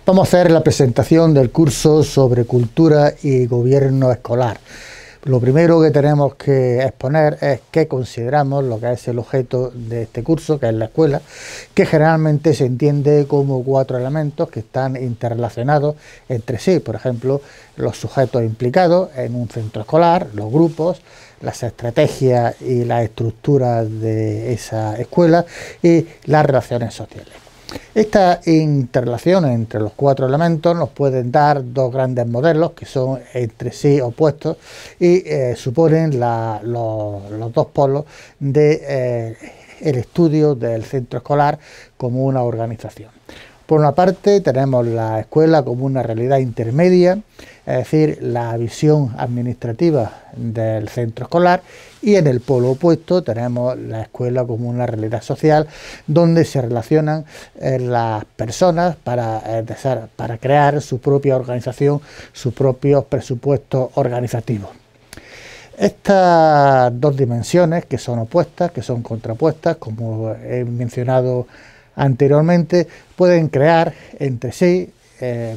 Vamos a hacer la presentación del curso sobre cultura y gobierno escolar. Lo primero que tenemos que exponer es qué consideramos lo que es el objeto de este curso, que es la escuela, que generalmente se entiende como 4 elementos que están interrelacionados entre sí. Por ejemplo, los sujetos implicados en un centro escolar, los grupos, las estrategias y las estructuras de esa escuela y las relaciones sociales. Estas interrelaciones entre los 4 elementos nos pueden dar 2 grandes modelos que son entre sí opuestos y suponen los 2 polos de el estudio del centro escolar como una organización. Por una parte tenemos la escuela como una realidad intermedia, es decir, la visión administrativa del centro escolar, y en el polo opuesto tenemos la escuela como una realidad social donde se relacionan las personas para crear su propia organización, sus propios presupuestos organizativos. Estas 2 dimensiones que son opuestas, que son contrapuestas, como he mencionado anteriormente, pueden crear entre sí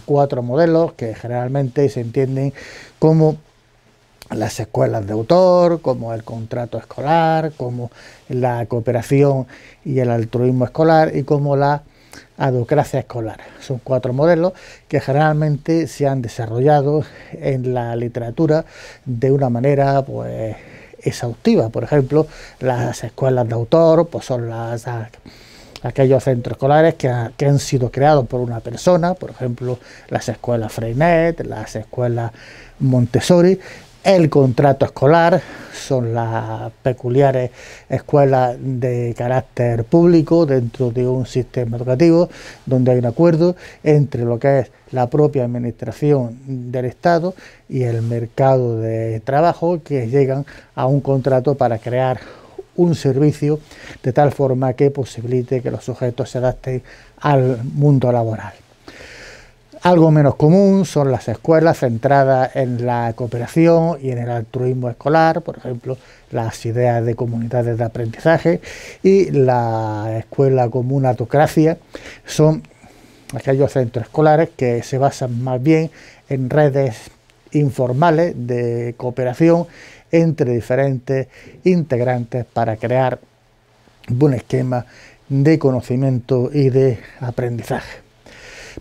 4 modelos que generalmente se entienden como las escuelas de autor, como el contrato escolar, como la cooperación y el altruismo escolar y como la adocracia escolar. Son 4 modelos que generalmente se han desarrollado en la literatura de una manera pues exhaustiva. Por ejemplo, las escuelas de autor pues son aquellos centros escolares que han sido creados por una persona, por ejemplo, las escuelas Freinet, las escuelas Montessori. El contrato escolar son las peculiares escuelas de carácter público dentro de un sistema educativo donde hay un acuerdo entre lo que es la propia administración del Estado y el mercado de trabajo, que llegan a un contrato para crear un servicio de tal forma que posibilite que los sujetos se adapten al mundo laboral. Algo menos común son las escuelas centradas en la cooperación y en el altruismo escolar, por ejemplo, las ideas de comunidades de aprendizaje, y la escuela como una autocracia son aquellos centros escolares que se basan más bien en redes informales de cooperación entre diferentes integrantes para crear un esquema de conocimiento y de aprendizaje.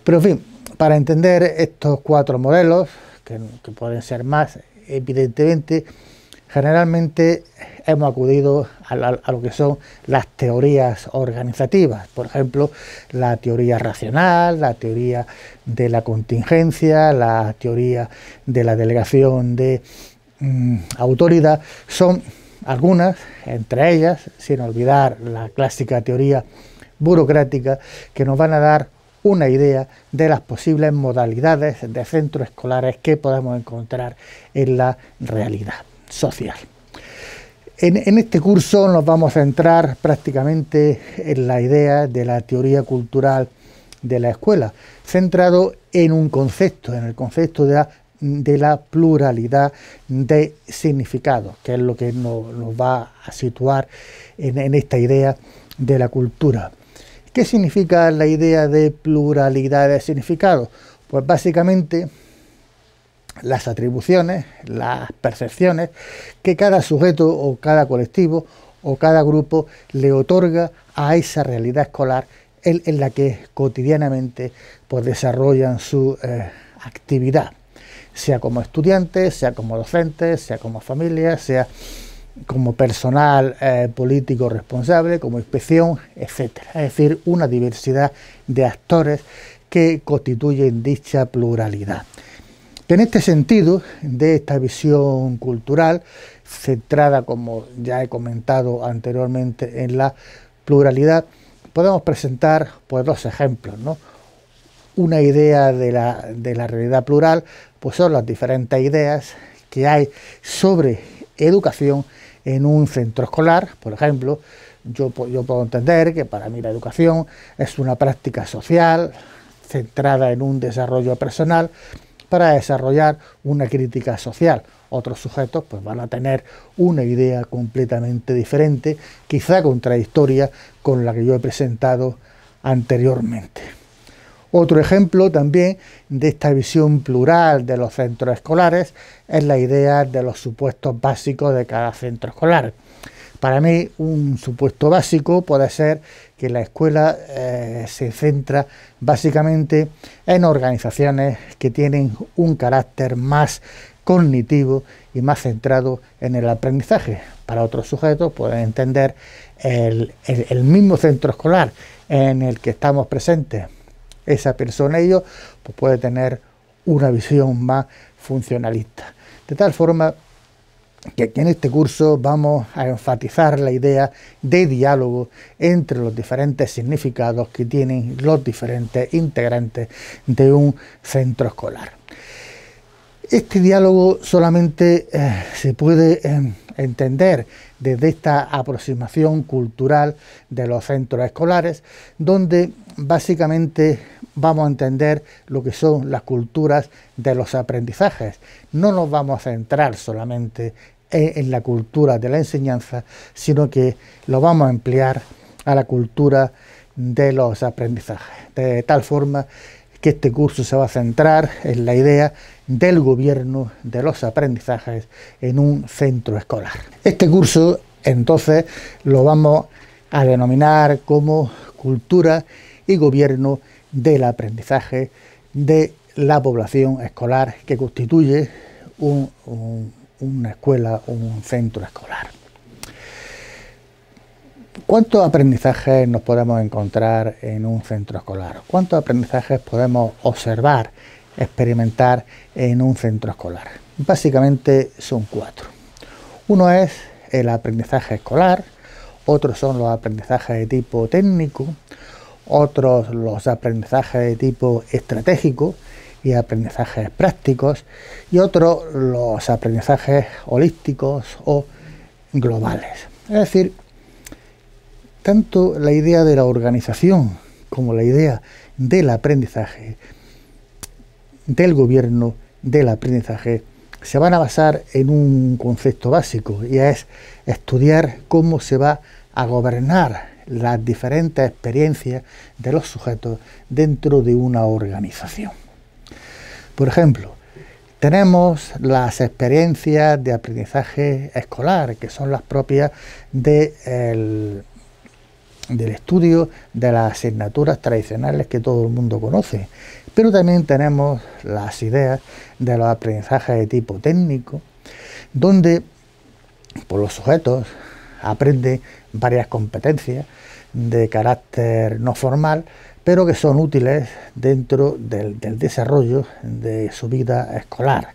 Pero en fin, para entender estos 4 modelos, que pueden ser más, evidentemente, generalmente hemos acudido a lo que son las teorías organizativas, por ejemplo, la teoría racional, la teoría de la contingencia, la teoría de la delegación de autoridad. Son algunas, entre ellas, sin olvidar la clásica teoría burocrática, que nos van a dar una idea de las posibles modalidades de centros escolares que podemos encontrar en la realidad social. En este curso nos vamos a centrar prácticamente en la idea de la teoría cultural de la escuela, centrado en un concepto, en el concepto de la pluralidad de significados, que es lo que nos va a situar en esta idea de la cultura. ¿Qué significa la idea de pluralidad de significados? Pues básicamente las atribuciones, las percepciones que cada sujeto o cada colectivo o cada grupo le otorga a esa realidad escolar en la que cotidianamente pues desarrollan su actividad, sea como estudiantes, sea como docentes, sea como familias, sea como personal político responsable, como inspección, etcétera. Es decir, una diversidad de actores que constituyen dicha pluralidad. En este sentido, de esta visión cultural, centrada, como ya he comentado anteriormente, en la pluralidad, podemos presentar pues 2 ejemplos, ¿no? Una idea de la realidad plural pues son las diferentes ideas que hay sobre educación en un centro escolar. Por ejemplo, yo puedo entender que para mí la educación es una práctica social centrada en un desarrollo personal para desarrollar una crítica social. Otros sujetos pues van a tener una idea completamente diferente, quizá contradictoria con la que yo he presentado anteriormente. Otro ejemplo también de esta visión plural de los centros escolares es la idea de los supuestos básicos de cada centro escolar. Para mí, un supuesto básico puede ser que la escuela se centra básicamente en organizaciones que tienen un carácter más cognitivo y más centrado en el aprendizaje. Para otros sujetos pueden entender el mismo centro escolar en el que estamos presentes. Esa persona, ellos, pues puede tener una visión más funcionalista. De tal forma que en este curso vamos a enfatizar la idea de diálogo entre los diferentes significados que tienen los diferentes integrantes de un centro escolar. Este diálogo solamente se puede entender desde esta aproximación cultural de los centros escolares, donde básicamente vamos a entender lo que son las culturas de los aprendizajes. No nos vamos a centrar solamente en la cultura de la enseñanza, sino que lo vamos a emplear a la cultura de los aprendizajes, de tal forma que este curso se va a centrar en la idea del gobierno de los aprendizajes en un centro escolar. Este curso, entonces, lo vamos a denominar como cultura y gobierno del aprendizaje de la población escolar que constituye una escuela, un centro escolar. ¿Cuántos aprendizajes nos podemos encontrar en un centro escolar? ¿Cuántos aprendizajes podemos observar, experimentar en un centro escolar? Básicamente son 4. Uno es el aprendizaje escolar, otros son los aprendizajes de tipo técnico, otros los aprendizajes de tipo estratégico y aprendizajes prácticos, y otros los aprendizajes holísticos o globales. Es decir, tanto la idea de la organización como la idea del aprendizaje, del gobierno del aprendizaje, se van a basar en un concepto básico, y es estudiar cómo se va a gobernar las diferentes experiencias de los sujetos dentro de una organización. Por ejemplo, tenemos las experiencias de aprendizaje escolar, que son las propias del estudio de las asignaturas tradicionales que todo el mundo conoce, pero también tenemos las ideas de los aprendizajes de tipo técnico, donde los sujetos aprenden varias competencias de carácter no formal, pero que son útiles dentro del desarrollo de su vida escolar.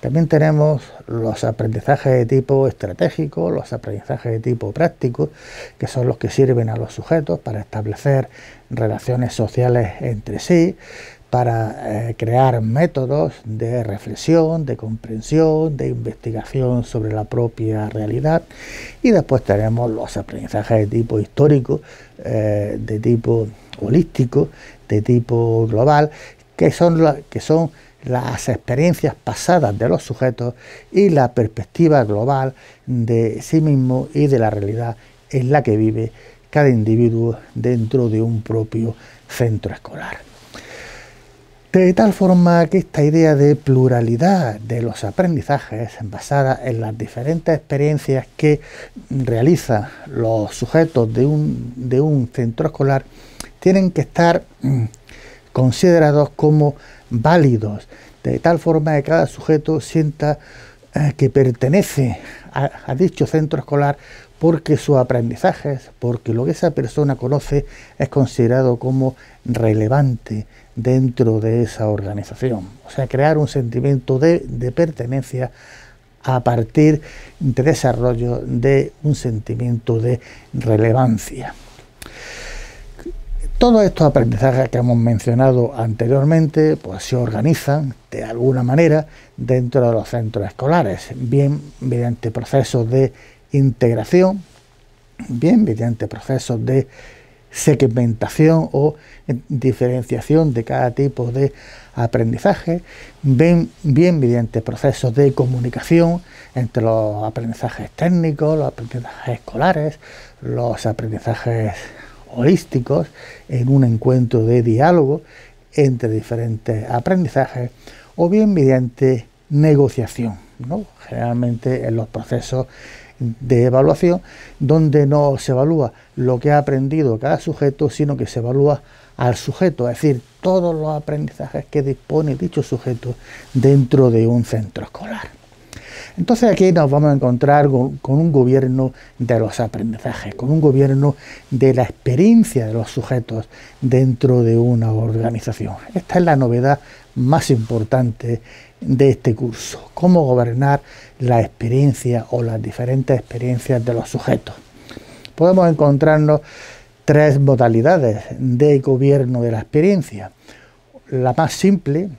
También tenemos los aprendizajes de tipo estratégico, los aprendizajes de tipo práctico, que son los que sirven a los sujetos para establecer relaciones sociales entre sí, para crear métodos de reflexión, de comprensión, de investigación sobre la propia realidad. Y después tenemos los aprendizajes de tipo histórico, de tipo holístico, de tipo global, que son las experiencias pasadas de los sujetos y la perspectiva global de sí mismo y de la realidad en la que vive cada individuo dentro de un propio centro escolar. De tal forma que esta idea de pluralidad de los aprendizajes basada en las diferentes experiencias que realizan los sujetos de un centro escolar tienen que estar considerados como válidos, de tal forma que cada sujeto sienta que pertenece a dicho centro escolar porque sus aprendizajes, porque lo que esa persona conoce es considerado como relevante dentro de esa organización. O sea, crear un sentimiento de pertenencia a partir de desarrollo de un sentimiento de relevancia. Todos estos aprendizajes que hemos mencionado anteriormente pues se organizan de alguna manera dentro de los centros escolares, bien mediante procesos de integración, bien mediante procesos de segmentación o diferenciación de cada tipo de aprendizaje, bien mediante procesos de comunicación entre los aprendizajes técnicos, los aprendizajes escolares, los aprendizajes holísticos, en un encuentro de diálogo entre diferentes aprendizajes, o bien mediante negociación, ¿no? Generalmente en los procesos de evaluación, donde no se evalúa lo que ha aprendido cada sujeto, sino que se evalúa al sujeto, es decir, todos los aprendizajes que dispone dicho sujeto dentro de un centro escolar. Entonces aquí nos vamos a encontrar con un gobierno de los aprendizajes, con un gobierno de la experiencia de los sujetos dentro de una organización. Esta es la novedad más importante de este curso, cómo gobernar la experiencia o las diferentes experiencias de los sujetos. Podemos encontrarnos tres modalidades de gobierno de la experiencia. La más simple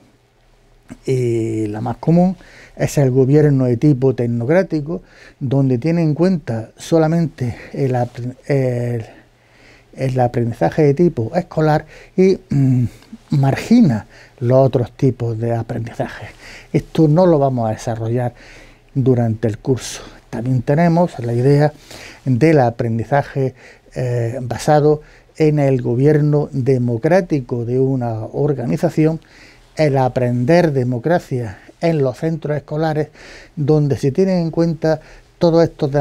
y la más común es el gobierno de tipo tecnocrático, donde tiene en cuenta solamente el aprendizaje de tipo escolar y margina los otros tipos de aprendizaje. Esto no lo vamos a desarrollar durante el curso. También tenemos la idea del aprendizaje basado en el gobierno democrático de una organización, el aprender democracia en los centros escolares, donde se tienen en cuenta todos estos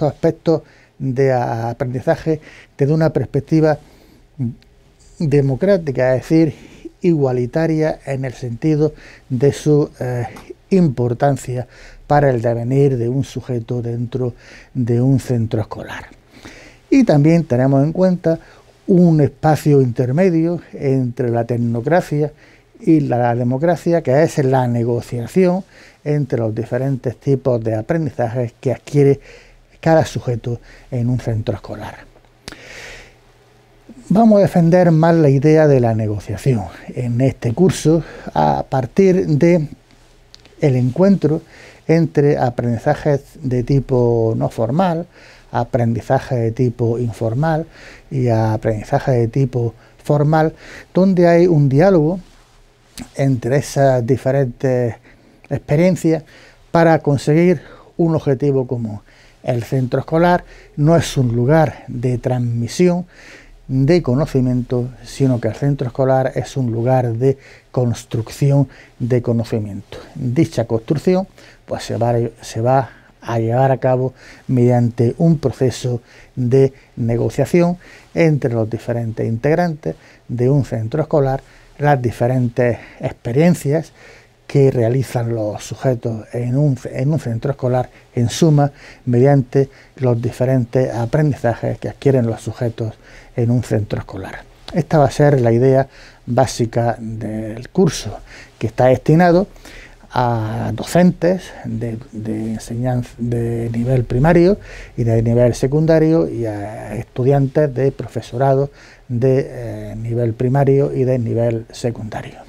aspectos de aprendizaje desde una perspectiva democrática, es decir, igualitaria en el sentido de su importancia para el devenir de un sujeto dentro de un centro escolar. Y también tenemos en cuenta un espacio intermedio entre la tecnocracia y la democracia, que es la negociación entre los diferentes tipos de aprendizajes que adquiere cada sujeto en un centro escolar. Vamos a defender más la idea de la negociación en este curso a partir de el encuentro entre aprendizajes de tipo no formal, aprendizaje de tipo informal y aprendizaje de tipo formal, donde hay un diálogo entre esas diferentes experiencias para conseguir un objetivo común. El centro escolar no es un lugar de transmisión de conocimiento, sino que el centro escolar es un lugar de construcción de conocimiento. Dicha construcción pues se va a llevar a cabo mediante un proceso de negociación entre los diferentes integrantes de un centro escolar, las diferentes experiencias que realizan los sujetos en un centro escolar, en suma, mediante los diferentes aprendizajes que adquieren los sujetos en un centro escolar. Esta va a ser la idea básica del curso, que está destinado a docentes de enseñanza de nivel primario y de nivel secundario, y a estudiantes de profesorado de nivel primario y de nivel secundario.